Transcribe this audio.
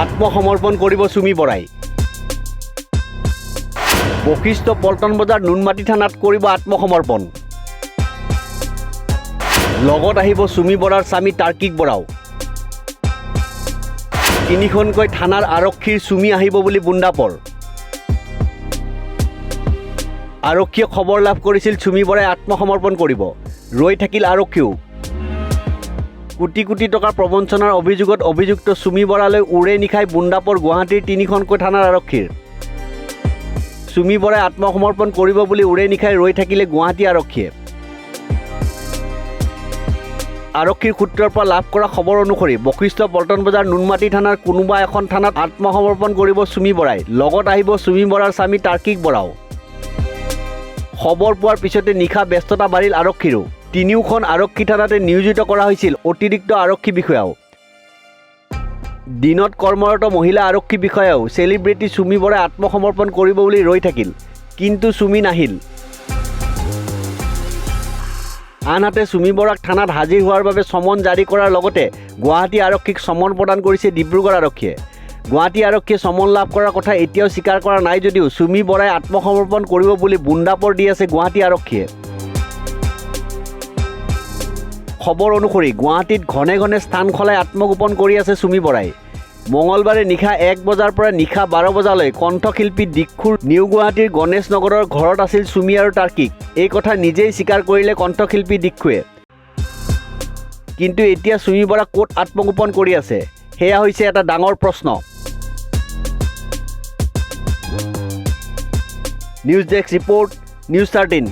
আত্মসমৰ্পণ কৰিব চুমি বৰাই। বশিষ্ঠ পল্টন বজাৰ নুনমাটি থানাত কৰিব আত্মসমৰ্পণ। লগত আহিব চুমি বৰাৰ স্বামী তাৰ্কিক বৰাও। তিনিখনকৈ থানাৰ আৰক্ষীৰ চুমি আহিব বুলি বুন্দাপৰ। আৰক্ষীয়ে খবৰ লাভ কৰিছিল চুমি বৰাই আত্মসমৰ্পণ কৰিব। ৰৈ থাকিল আৰক্ষীও। কোটি কোটি টকাৰ প্ৰবঞ্চনাৰ অভিযোগত অভিযুক্ত চুমি বৰালৈ উৰে নিশাই বুন্দাপৰ গুৱাহাটীৰ তিনিখনকৈ থানাৰ আৰক্ষীৰ। চুমি বৰাই আত্মসমৰ্পণ কৰিব বুলি উৰে নিশাই ৰৈ থাকিলে গুৱাহাটী আৰক্ষীয়ে। আৰক্ষীৰ সূত্ৰৰ পৰা লাভ কৰা খবৰ অনুসৰি বশিষ্ঠ পল্টন বজাৰ নুনমাটি থানাৰ কোনোবা এখন থানাত আত্মসমৰ্পণ কৰিব চুমি বৰাই। লগত আহিব চুমি বৰাৰ স্বামী তাৰ্কিক বৰাও। খবৰ পোৱাৰ পিছতে নিশা ব্যস্ততা বাঢ়িল আৰক্ষীৰো। তিনিওখন আৰক্ষী থানাতে নিয়োজিত কৰা হৈছিল অতিৰিক্ত আৰক্ষী বিষয়াও। দিনত কৰ্মৰত মহিলা আৰক্ষী বিষয়াও চেলিব্ৰিটি চুমি বৰাই আত্মসমৰ্পণ কৰিব বুলি ৰৈ থাকিল, কিন্তু চুমি নাহিল। আনহাতে চুমি বৰাক থানাত হাজিৰ হোৱাৰ বাবে চমন জাৰি কৰাৰ লগতে গুৱাহাটী আৰক্ষীক চমন প্ৰদান কৰিছে ডিব্ৰুগড় আৰক্ষীয়ে। গুৱাহাটী আৰক্ষীয়ে চমন লাভ কৰাৰ কথা এতিয়াও স্বীকাৰ কৰা নাই যদিও চুমি বৰাই আত্মসমৰ্পণ কৰিব বুলি বুন্দাপৰ দি আছে গুৱাহাটী আৰক্ষীয়ে। খবৰ অনুসৰি গুৱাহাটীত ঘনে ঘনে স্থান সলাই আত্মগোপন কৰি আছে চুমি বৰাই। মঙলবাৰে নিশা 1 বজাৰ পৰা নিশা 12 বজালৈ কণ্ঠশিল্পী দিক্ষুৰ নিউ গুৱাহাটীৰ গণেশ নগৰৰ ঘৰত আছিল চুমি আৰু তাৰ্কিক। এই কথা নিজেই স্বীকাৰ কৰিলে কণ্ঠশিল্পী দিক্ষুৱে। কিন্তু এতিয়া চুমি বৰা ক'ত আত্মগোপন কৰি আছে সেয়া হৈছে এটা ডাঙৰ প্ৰশ্ন। News desk report, news 13।